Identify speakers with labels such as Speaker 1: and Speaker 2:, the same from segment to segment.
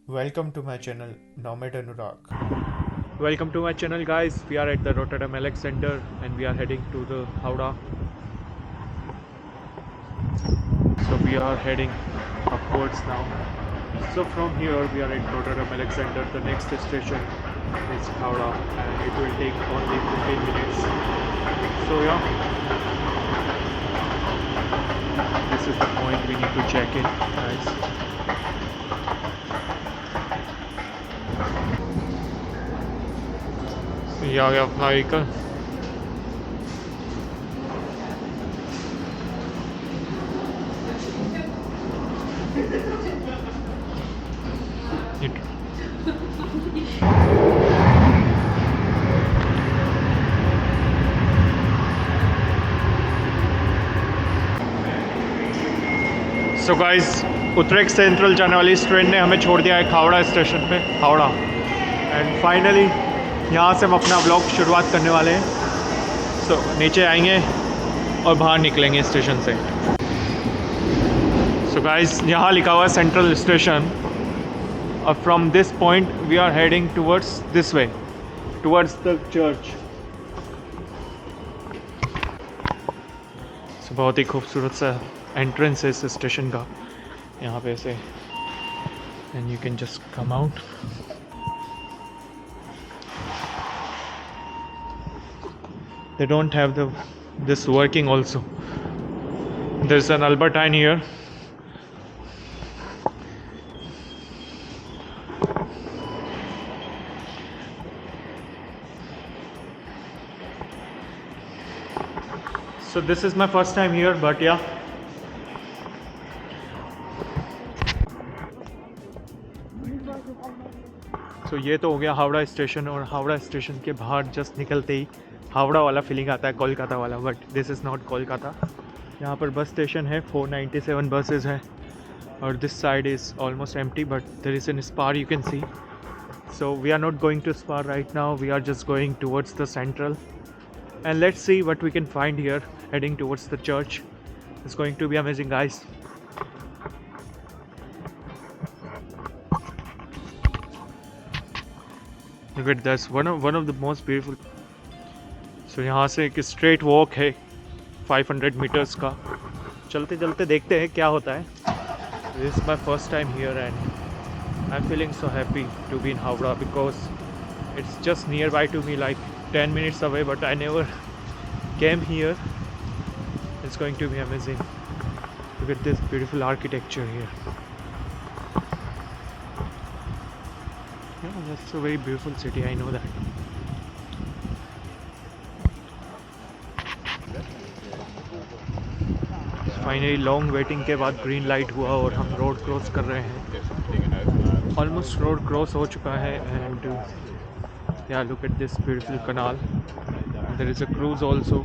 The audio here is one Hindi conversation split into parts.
Speaker 1: Welcome to my channel Nomad Anurag.
Speaker 2: Welcome to my channel, guys. We are at the Rotterdam Alex Center and we are heading to the Howrah. So we are heading upwards now. So from here we are at Rotterdam Alex Center. The next station is Howrah and it will take only 15 minutes. So yeah, this is the point we need to check in, guys. ये आ गया अपना व्हीकल. सो गाइस, उत्तरेक सेंट्रल जाने वाली इस ट्रेन ने हमें छोड़ दिया है हावड़ा स्टेशन पे, हावड़ा. एंड फाइनली यहाँ से हम अपना ब्लॉग शुरुआत करने वाले हैं. सो नीचे आएंगे और बाहर निकलेंगे स्टेशन से. सो गाइस, यहाँ लिखा हुआ है सेंट्रल स्टेशन. और from this point we are heading towards this way, towards the church. So बहुत ही खूबसूरत सा एंट्रेंस है इस स्टेशन का. यहाँ पे से and you can just come out. They don't have this working also. There's an Albertine here. So this is my first time here, but yeah. So ये तो हो गया हावड़ा स्टेशन. और हावड़ा स्टेशन के बाहर जस्ट निकलते ही हावड़ा वाला फीलिंग आता है, कोलकाता वाला. But this is not Kolkata. यहाँ पर बस स्टेशन है, 497 बसेज हैं. और this side is almost empty, but there is an Spar you can see. So we are not going to Spar right now. We are just going towards the central, and let's see what we can find here. Heading towards the church. It's going to be amazing, guys. Look at this. One of the most beautiful. So यहाँ से एक स्ट्रेट वॉक है 500 मीटर्स का. चलते चलते देखते हैं क्या होता है. This is my first time here and I'm feeling so happy to be in Howrah because it's just nearby to me, like 10 minutes away, but I never came here. It's going to be amazing. Look at this beautiful architecture here. Yeah, that's a very beautiful city, I know that. Finally long waiting के बाद ग्रीन लाइट हुआ और हम रोड क्रॉस कर रहे हैं. ऑलमोस्ट रोड क्रॉस हो चुका है. And yeah look at this beautiful canal. There is a cruise also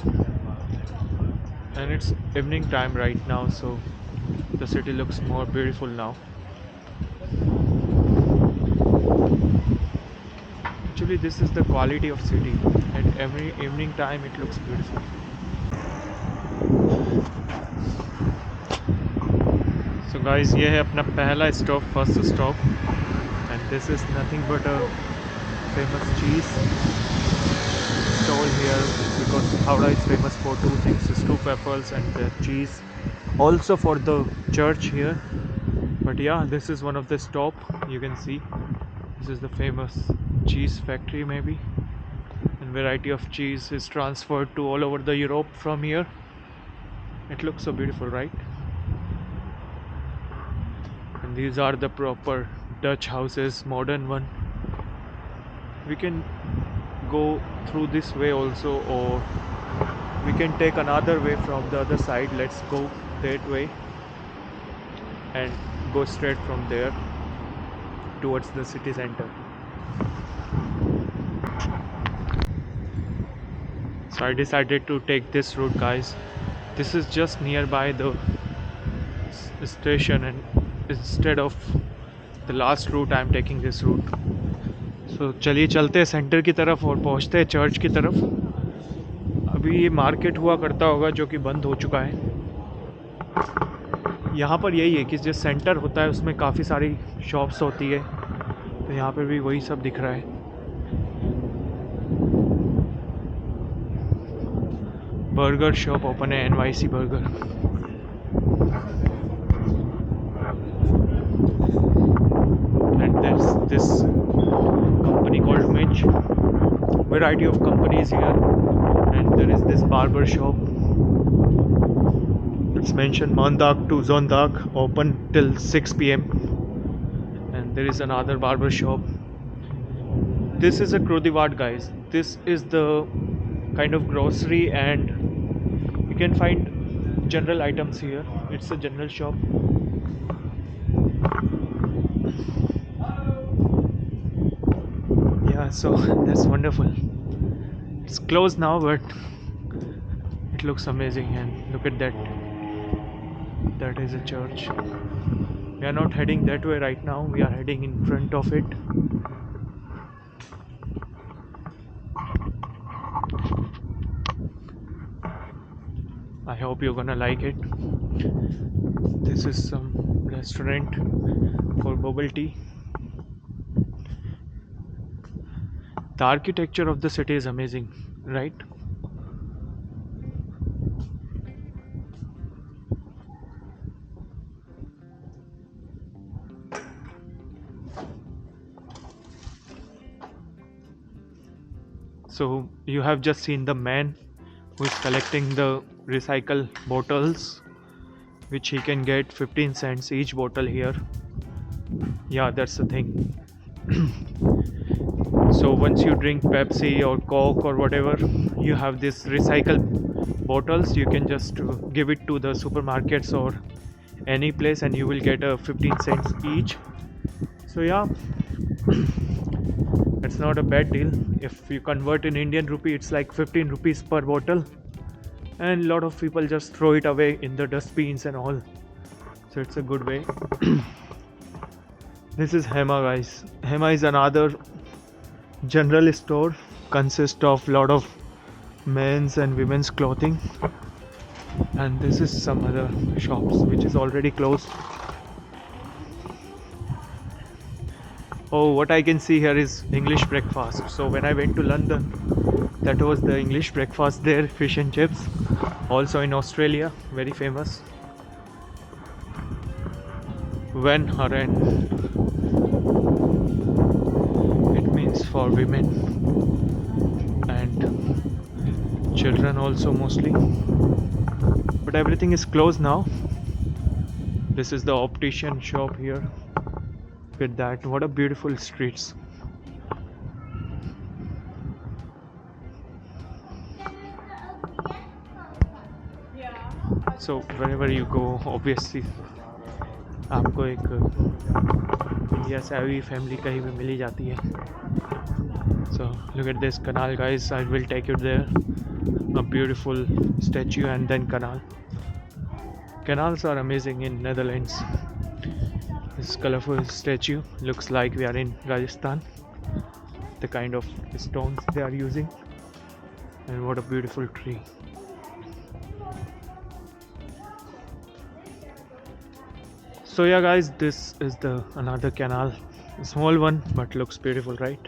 Speaker 2: and it's evening time right now, so the city looks more beautiful now. Actually, this is the quality of city. At every evening time, it looks beautiful. So guys, ये है अपना पहला stop, first stop. And this is nothing but a famous cheese stall here because Howrah is famous for two things: stew peppers and the cheese. Also for the church here. But yeah, this is one of the stop. You can see this is the famous cheese factory maybe. And variety of cheese is transferred to all over the Europe from here. It looks so beautiful, right? And these are the proper Dutch houses, modern one. We can go through this way also, or we can take another way from the other side. Let's go that way and go straight from there towards the city center. So I decided to take this route, guys. This is just nearby the station, and instead of the last route I am taking this route. So चलिए चलते हैं सेंटर की तरफ और पहुंचते हैं चर्च की तरफ. अभी ये मार्केट हुआ करता होगा जो कि बंद हो चुका है. यहाँ पर यही है कि जो सेंटर होता है उसमें काफ़ी सारी शॉप्स होती है तो यहाँ पे भी वही सब दिख रहा है। बर्गर शॉप ओपन है, NYC burger. And there's this company called Mitch. Variety of companies here, and there is this barber shop. It's mentioned Mandak to Zondak, open till 6 p.m. And there is another barber shop. This is a Krodivat, guys. This is the kind of grocery, and you can find general items here. It's a general shop. Yeah, so that's wonderful. It's closed now, but it looks amazing. And look at that. That is a church. We are not heading that way right now. We are heading in front of it. I hope you're gonna like it. This is some restaurant for bubble tea. The architecture of the city is amazing, right? So you have just seen the man who is collecting the recycle bottles, which he can get 15 cents each bottle here. Yeah, that's the thing. So once you drink Pepsi or Coke or whatever, you have this recycle bottles. You can just give it to the supermarkets or any place, and you will get a 15 cents each. So yeah, it's not a bad deal. If you convert in Indian rupee, it's like 15 rupees per bottle, and a lot of people just throw it away in the dustbins and all. So it's a good way. This is Hema, guys. Hema is another general store, consists of lot of men's and women's clothing, and this is some other shops which is already closed. Oh, what I can see here is English breakfast. So when I went to London, that was the English breakfast there. Fish and chips. Also in Australia, very famous. Wen Haren. It means for women and children also mostly. But everything is closed now. This is the optician shop here. Look at that. What a beautiful streets. So wherever you go, obviously आपको एक इंडिया से आई हुई फैमिली कहीं भी मिल ही जाती है. So look at this canal, guys. I will take you there. A beautiful statue and then canal. Canals are amazing in Netherlands. This colorful statue looks like we are in Rajasthan. The kind of stones they are using, and what a beautiful tree. So yeah, guys, this is the another canal, a small one but looks beautiful, right?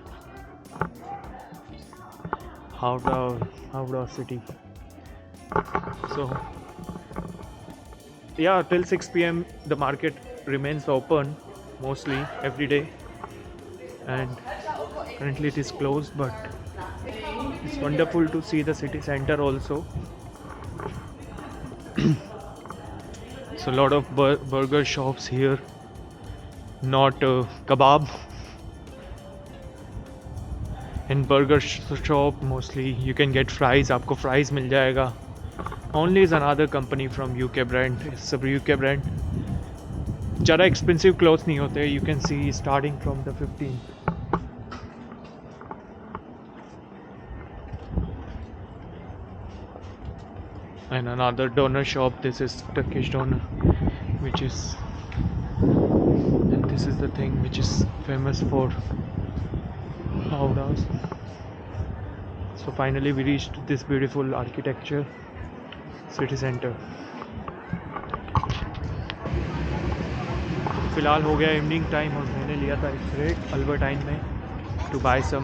Speaker 2: Howrah city. So yeah, till 6 p.m. the market remains open mostly every day, and currently it is closed, but it's wonderful to see the city center also. So a lot of burger shops here, not kebab. In burger shop mostly you can get fries. आपको fries मिल जाएगा. Only is another company from UK brand. It's a UK brand. ज़्यादा expensive clothes नहीं होते. You can see starting from the 15. And another donor shop. This is Turkish donor, which is, and this is the thing which is famous for howdahs. So finally we reached this beautiful architecture city center. फिलहाल हो गया इवनिंग टाइम और मैंने हमने लिया था एक ब्रेक अल्बर्टाइन में to buy some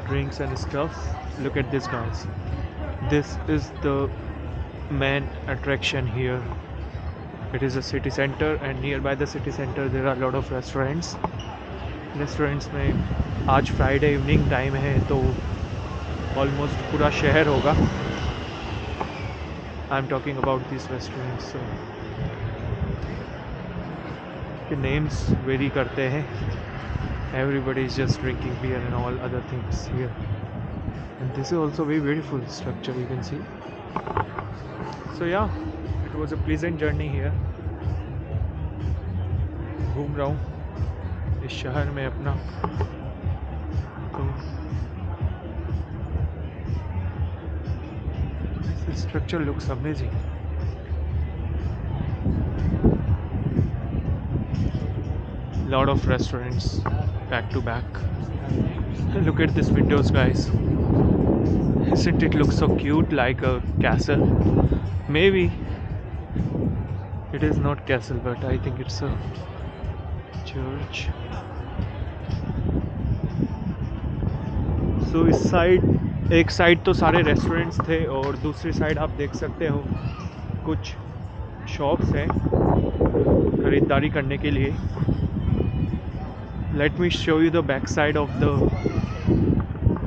Speaker 2: drinks and stuffs. Look at this guys. This is the main attraction here. It is a city center and nearby the city center there are a lot of restaurants में आज फ्राइडे इवनिंग टाइम है तो ऑलमोस्ट पूरा शहर होगा. I am talking about this restaurants. के नेम्स वेरी करते हैं. Everybody is just drinking beer and all other things here. And this is also very beautiful structure you can see. So yeah, it was a pleasant journey here. घूम रहा हूँ इस शहर में अपना. तो this structure looks amazing. Lot of restaurants back to back. Look at this windows, guys. Isn't it look so cute, like a castle? Maybe it is not castle, but I think it's a church. So इस साइड एक साइड तो सारे रेस्टोरेंट्स थे और दूसरी साइड आप देख सकते हो कुछ शॉप्स हैं खरीदारी करने के लिए. Let me show you the back side of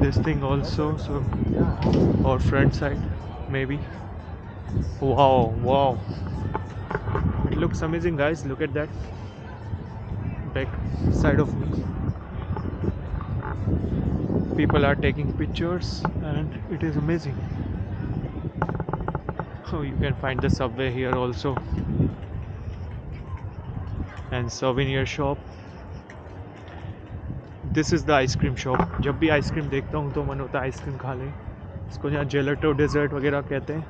Speaker 2: this thing also. So or front side maybe. Wow, it looks amazing, guys. Look at that back side of me. People are taking pictures and it is amazing. Oh, you can find the subway here also and souvenir shop. This is the ice cream shop. जब भी आइसक्रीम देखता हूँ तो मन होता है आइसक्रीम खा लें. इसको यहाँ जेलेटो डेजर्ट वगैरह कहते हैं.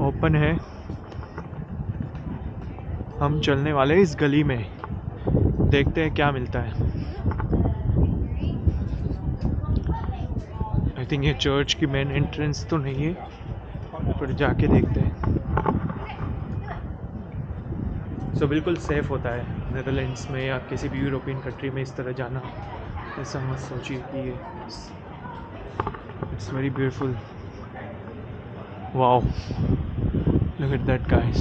Speaker 2: ओपन है. हम चलने वाले इस गली में. देखते हैं क्या मिलता है. आई थिंक ये चर्च की मेन एंट्रेंस तो नहीं है पर जाके देखते हैं. सो बिल्कुल सेफ़ होता है नेदरलैंड्स में या किसी भी यूरोपियन कंट्री में इस तरह जाना. ऐसा मत सोचिए कि ये it's very beautiful. Wow, look at that, guys.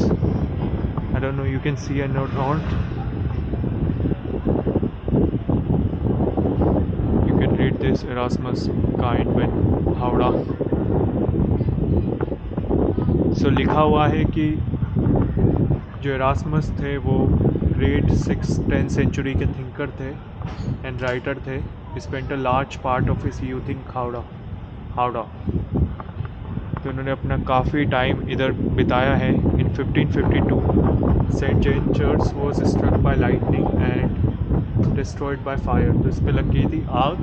Speaker 2: I don't know you can see or not. You can read this Erasmus guide when Howrah. So लिखा हुआ है कि जो एरास्मस थे वो ग्रेट 6th-10th सेंचुरी के थिंकर थे एंड राइटर थे. Spent a large part of his youth in Gouda. तो उन्होंने अपना काफ़ी टाइम इधर बिताया है. In 1552 saint Jan church was struck by lightning and destroyed by fire. तो इस पर लग गई थी आग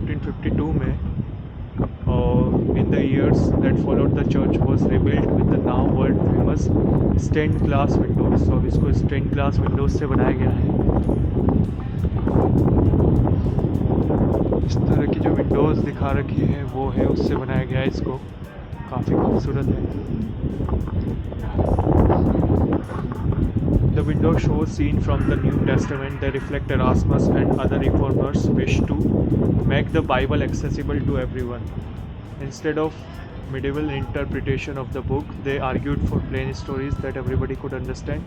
Speaker 2: 1552 में. और in the years that followed the church was rebuild with the now world famous stained glass windows. तो अब इसको स्टेन्ड ग्लास विंडोज से बनाया गया है. इस तरह की जो विंडोज़ दिखा रखी है वो है उससे बनाया गया है. इसको काफ़ी खूबसूरत है. The window shows scene from the New Testament. They reflect Erasmus and other reformers' wish to make the Bible accessible to everyone. Instead of medieval interpretation of the book, they argued for plain stories that everybody could understand.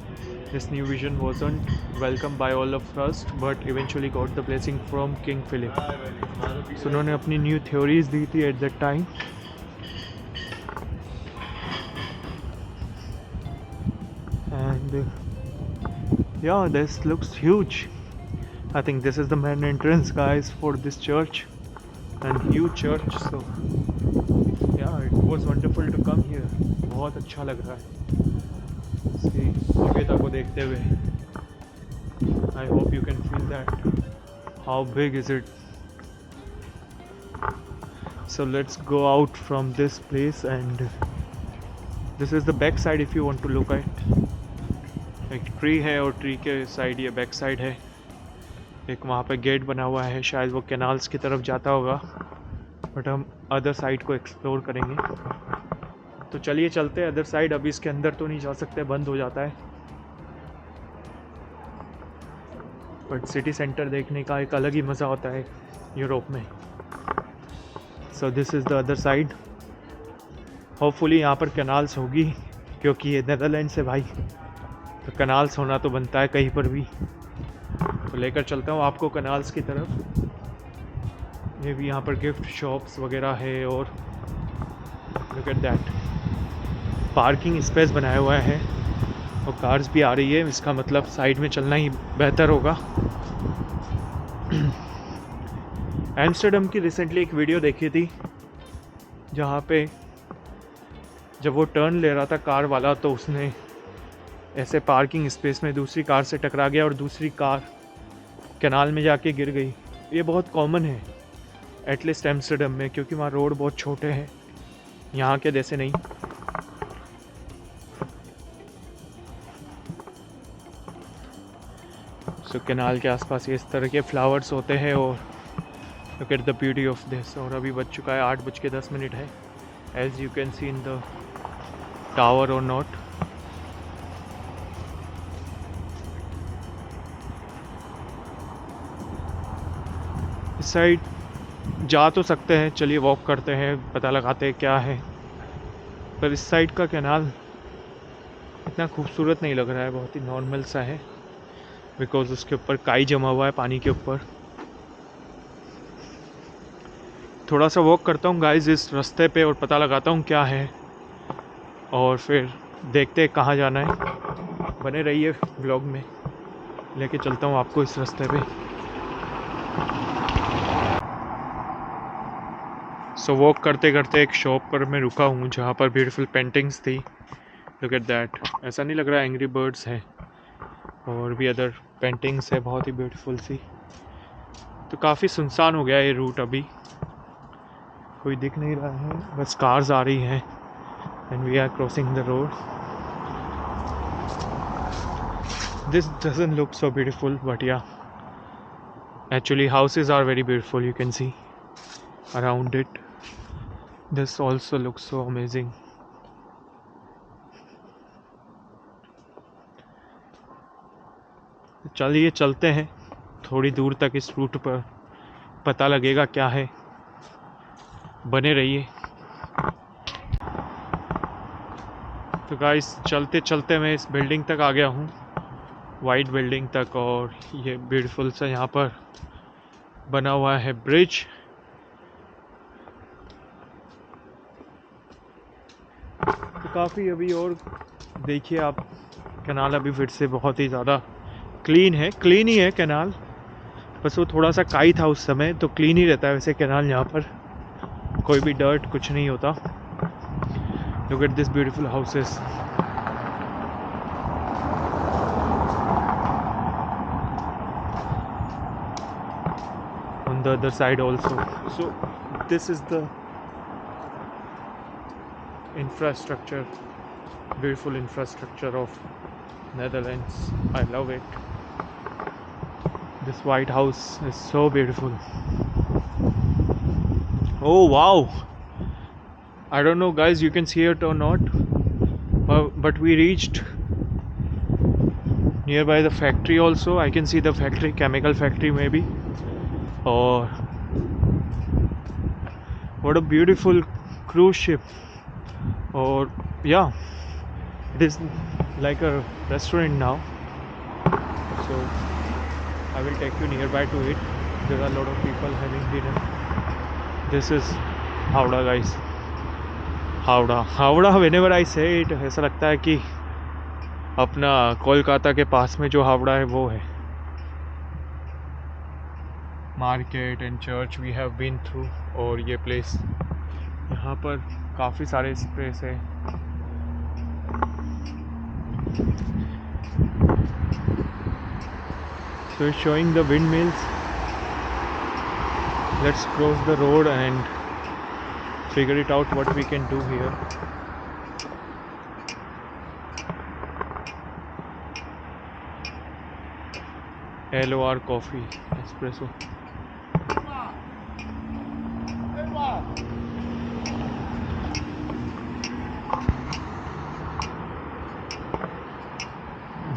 Speaker 2: This new vision wasn't welcomed by all of us, but eventually got the blessing from King Philip. So उन्होंने अपनी न्यू थ्योरीज दी थी at that time. And yeah, this looks huge. I think this is the main entrance, guys, for this church, and huge church. So yeah, it was wonderful to come here. बहुत अच्छा लग रहा है इसकी भव्यता को देखते हुए. I hope you can feel that. How big is it? So let's go out from this place, and this is the back side if you want to look at. एक ट्री है और ट्री के साइड ये बैक साइड है. एक वहाँ पे गेट बना हुआ है, शायद वो कैनाल्स की तरफ जाता होगा, बट हम अदर साइड को एक्सप्लोर करेंगे. तो चलिए चलते हैं अदर साइड. अभी इसके अंदर तो नहीं जा सकते, बंद हो जाता है. बट सिटी सेंटर देखने का एक अलग ही मज़ा होता है यूरोप में। So this is the other side. Hopefully यहाँ पर कैनाल्स होगी, क्योंकि ये नेदरलैंड्स है भाई, तो कैनाल्स होना तो बनता है कहीं पर भी। तो लेकर चलता हूँ आपको कैनाल्स की तरफ। ये भी यहाँ पर गिफ्ट शॉप्स वगैरह है, और look at that, parking space बनाया हुआ है और कार्स भी आ रही है। इसका मतलब साइड में चलना ही बेहतर होगा। एम्स्टर्डम की रिसेंटली एक वीडियो देखी थी, जहाँ पे जब वो टर्न ले रहा था कार वाला, तो उसने ऐसे पार्किंग स्पेस में दूसरी कार से टकरा गया और दूसरी कार कैनाल में जाके गिर गई। ये बहुत कॉमन है एटलीस्ट एम्स्टर्डम में, क्योंकि वहाँ रोड बहुत छोटे हैं, यहाँ के जैसे नहीं। सो कैनाल के आसपास ये इस तरह के फ्लावर्स होते हैं, और look at the beauty of this. और अभी बज चुका है 8:10 है, as you can see in the tower और नॉट। इस साइड जा तो सकते हैं, चलिए वॉक करते हैं, पता लगाते हैं क्या है। पर इस साइड का कैनाल इतना खूबसूरत नहीं लग रहा है, बहुत ही नॉर्मल सा है, बिकॉज उसके ऊपर काई जमा हुआ है पानी के ऊपर। थोड़ा सा वॉक करता हूँ गाइस इस रास्ते पे और पता लगाता हूँ क्या है, और फिर देखते हैं कहाँ जाना है। बने रहिए व्लॉग में, लेके चलता हूँ आपको इस रास्ते पे। सो वॉक करते करते एक शॉप पर मैं रुका हूँ, जहाँ पर ब्यूटीफुल पेंटिंग्स थी। लुक एट दैट, ऐसा नहीं लग रहा एंग्री बर्ड्स हैं, और भी अदर पेंटिंग्स है बहुत ही ब्यूटीफुल सी। तो काफ़ी सुनसान हो गया ये रूट, अभी कोई दिख नहीं रहा है, बस कार्स आ रही हैं and we are crossing the road. This doesn't look so beautiful, but yeah actually houses are very beautiful, you can see around it. This also looks so amazing. चलिए चलते हैं थोड़ी दूर तक इस रूट पर, पता लगेगा क्या है। बने रहिए। तो गाइस चलते चलते मैं इस बिल्डिंग तक आ गया हूँ, वाइट बिल्डिंग तक, और ये ब्यूटीफुल सा यहाँ पर बना हुआ है ब्रिज। तो काफ़ी अभी और देखिए आप, कैनाल अभी फिर से बहुत ही ज़्यादा क्लीन है, क्लीन ही है कैनाल, बस वो थोड़ा सा काई था उस समय, तो क्लीन ही रहता है वैसे कैनाल, यहाँ पर कोई भी डर्ट कुछ नहीं होता। Look at this beautiful houses. On the other side also. So this is the infrastructure, beautiful infrastructure of Netherlands. I love it. This White House is so beautiful. Oh wow, I don't know guys, you can see it or not, but we reached nearby the factory also. I can see the factory, chemical factory maybe. Or what a beautiful cruise ship. Or yeah, it is like a restaurant now, so I will take you nearby to it. There are a lot of people having dinner. This is Howrah guys. Howrah, whenever I say it, ऐसा लगता है कि अपना कोलकाता के पास में जो हावड़ा है वो है। Market and church we have been through, और ये प्लेस, यहाँ पर काफ़ी सारे स्पेस है। So it's showing the windmills. Let's cross the road and figure it out what we can do here. LOR coffee, espresso.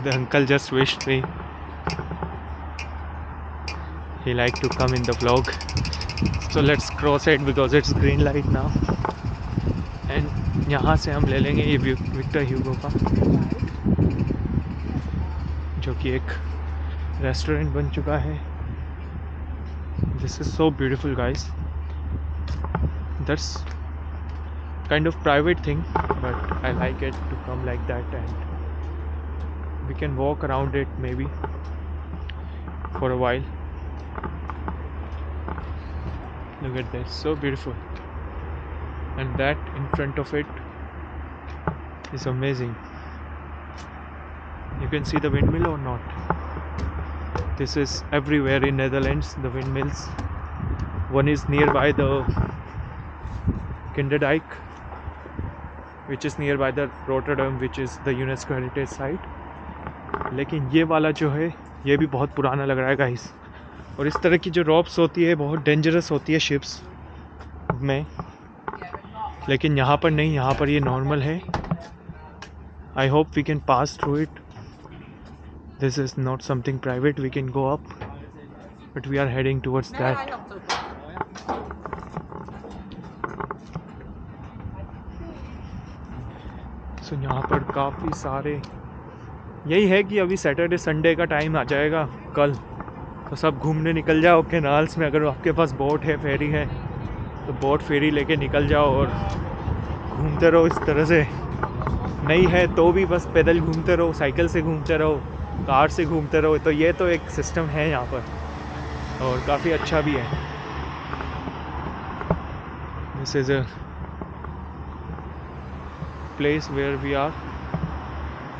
Speaker 2: The uncle just wished me. he like to come in the vlog. So let's cross it because it's green light now. And यहाँ से हम ले लेंगे ये विक्टर ह्यूगो का, जो कि एक रेस्टोरेंट बन चुका है. This is so beautiful, guys. That's kind of private thing, but I like it to come like that, and we can walk around it maybe for a while. Look at this, so beautiful. And that in front of it is amazing. You can see the windmill or not? This is everywhere in Netherlands, the windmills. One is nearby the Kinderdijk, which is nearby the Rotterdam, which is the UNESCO heritage site. लेकिन ये वाला जो है ये भी बहुत पुराना लग रहा है गाइस. और इस तरह की जो रॉप्स होती है बहुत डेंजरस होती है शिप्स में, लेकिन यहाँ पर नहीं, यहाँ पर ये नॉर्मल है. I hope we can pass through it. This is not something private, we can go up, but we are heading towards that. So यहाँ पर काफ़ी सारे, यही है कि अभी सैटरडे संडे का टाइम आ जाएगा कल, तो सब घूमने निकल जाओ कैनाल्स में. अगर आपके पास बोट है, फेरी है, तो बोट फेरी लेके निकल जाओ और घूमते रहो इस तरह से. नहीं है तो भी बस पैदल घूमते रहो, साइकिल से घूमते रहो, कार से घूमते रहो. तो ये तो एक सिस्टम है यहाँ पर और काफ़ी अच्छा भी है. This is a place where we are.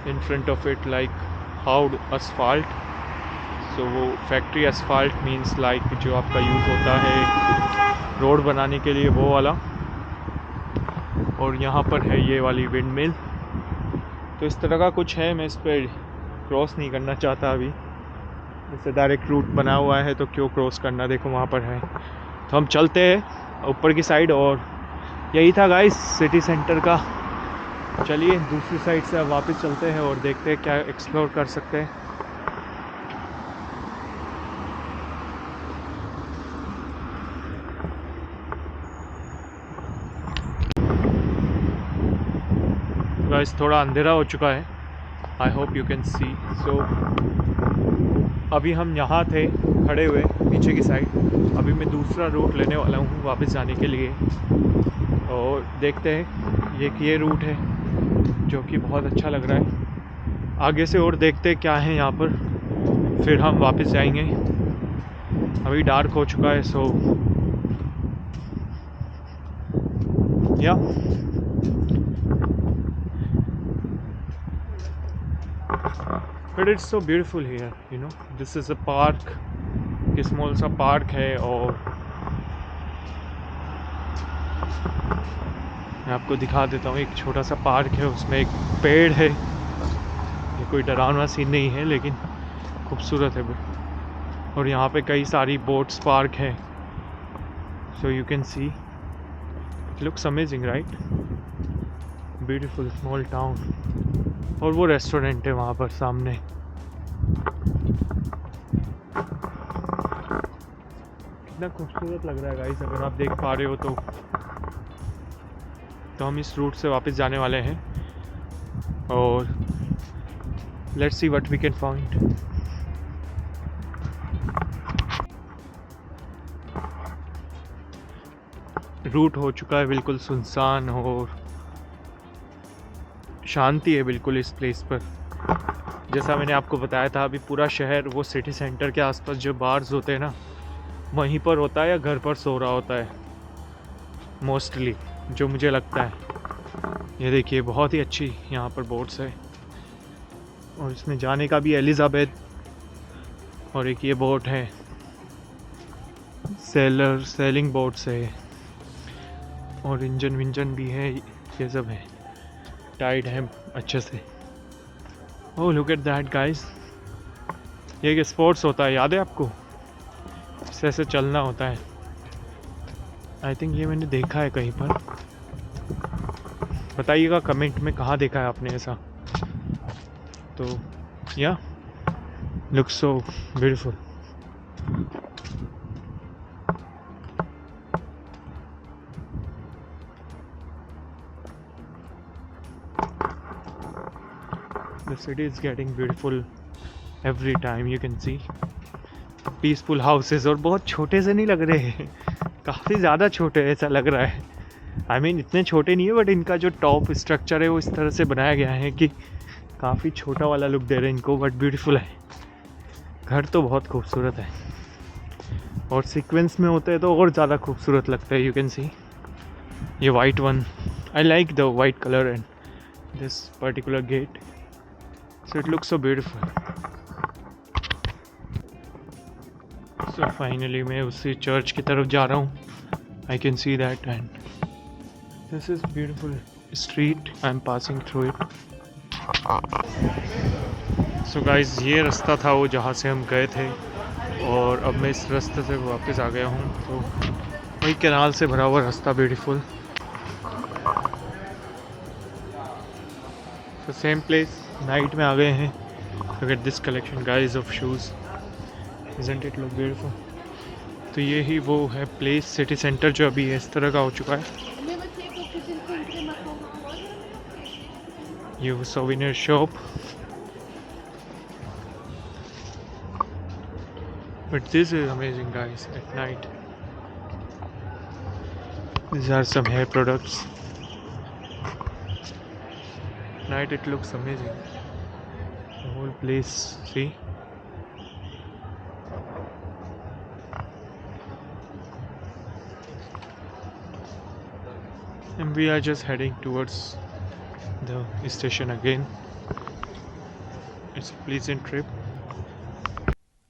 Speaker 2: In front of it like hard asphalt. So वो factory asphalt means like जो आपका यूज़ होता है रोड बनाने के लिए, वो वाला. और यहाँ पर है ये वाली विंड मिल. तो इस तरह का कुछ है. मैं इस पर क्रॉस नहीं करना चाहता अभी. इससे डायरेक्ट रूट बना हुआ है तो क्यों क्रॉस करना. देखो वहाँ पर है. तो हम चलते हैं ऊपर की साइड. और यही था गाइस सिटी सेंटर का. चलिए दूसरी साइड से अब वापस चलते हैं और देखते हैं क्या एक्सप्लोर कर सकते हैं. गाइस थोड़ा अंधेरा हो चुका है. I hope you can see. So अभी हम यहाँ थे खड़े हुए पीछे की साइड. अभी मैं दूसरा रूट लेने वाला हूँ वापस जाने के लिए. और देखते हैं ये रूट है जो कि बहुत अच्छा लग रहा है. आगे से और देखते हैं क्या है यहाँ पर, फिर हम वापस जाएंगे. अभी डार्क हो चुका है. सो या but it's so beautiful here, you know. This is a park, small सा पार्क है. और मैं आपको दिखा देता हूँ. एक छोटा सा पार्क है, उसमें एक पेड़ है. ये कोई डरावना सीन नहीं है लेकिन खूबसूरत है. और यहाँ पे कई सारी बोट्स पार्क हैं. So you can see it looks amazing, right. Beautiful small town. और वो रेस्टोरेंट है वहाँ पर सामने. कितना खूबसूरत लग रहा है गाइस, अगर आप देख पा रहे हो तो. तो हम इस रूट से वापस जाने वाले हैं और let's see what we can find. Route हो चुका है बिल्कुल सुनसान और शांति है बिल्कुल इस प्लेस पर. जैसा मैंने आपको बताया था, अभी पूरा शहर वो सिटी सेंटर के आसपास जो बार्स होते हैं ना, वहीं पर होता है या घर पर सो रहा होता है मोस्टली, जो मुझे लगता है. ये देखिए बहुत ही अच्छी यहाँ पर बोट्स है. और इसमें जाने का भी एलिजाबेथ. और एक ये बोट है सेलिंग बोट्स है. और इंजन विंजन भी है, ये सब है. टाइड है अच्छे से. Oh look at that guys. ये एक स्पोर्ट्स होता है, याद है आपको? इससे ऐसे चलना होता है. आई थिंक ये मैंने देखा है कहीं पर. बताइएगा कमेंट में कहाँ देखा है आपने ऐसा. तो या looks so beautiful. city is getting beautiful every time. You can see peaceful houses, और बहुत छोटे से नहीं लग रहे हैं, काफ़ी ज़्यादा छोटे ऐसा लग रहा है. आई मीन इतने छोटे नहीं है, बट इनका जो टॉप स्ट्रक्चर है वो इस तरह से बनाया गया है कि काफ़ी छोटा वाला लुक दे रहे हैं इनको, बट ब्यूटीफुल है. घर तो बहुत खूबसूरत है, और सीक्वेंस में होते हैं तो और ज़्यादा खूबसूरत लगता है. यू कैन सी ये white one, I like the white colour and this particular gate, so it looks so beautiful. So finally मैं उसी चर्च की तरफ जा रहा हूँ. I can see that and this is beautiful street I am passing through it. So guys ये रास्ता था वो जहाँ से हम गए थे, और अब मैं इस रास्ते से वापस आ गया हूँ. तो वही कैनाल से भरा हुआ रास्ता beautiful. So same place, night में आ गए हैं. Look at this collection guys of shoes, isn't it look beautiful. तो ये ही वो है प्लेस, सिटी सेंटर, जो अभी इस तरह का हो चुका है. ये वो souvenir shop, but this is amazing guys at night. These are some hair products. At night it looks amazing, the whole place. See, and we are just heading towards the station again. It's a pleasant trip.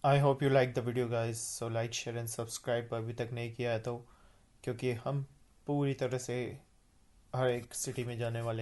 Speaker 1: I hope you like the video guys, so like, share and subscribe अभी तक नहीं किया है तो, क्योंकि हम पूरी तरह से हर एक सिटी में जाने वाले हैं.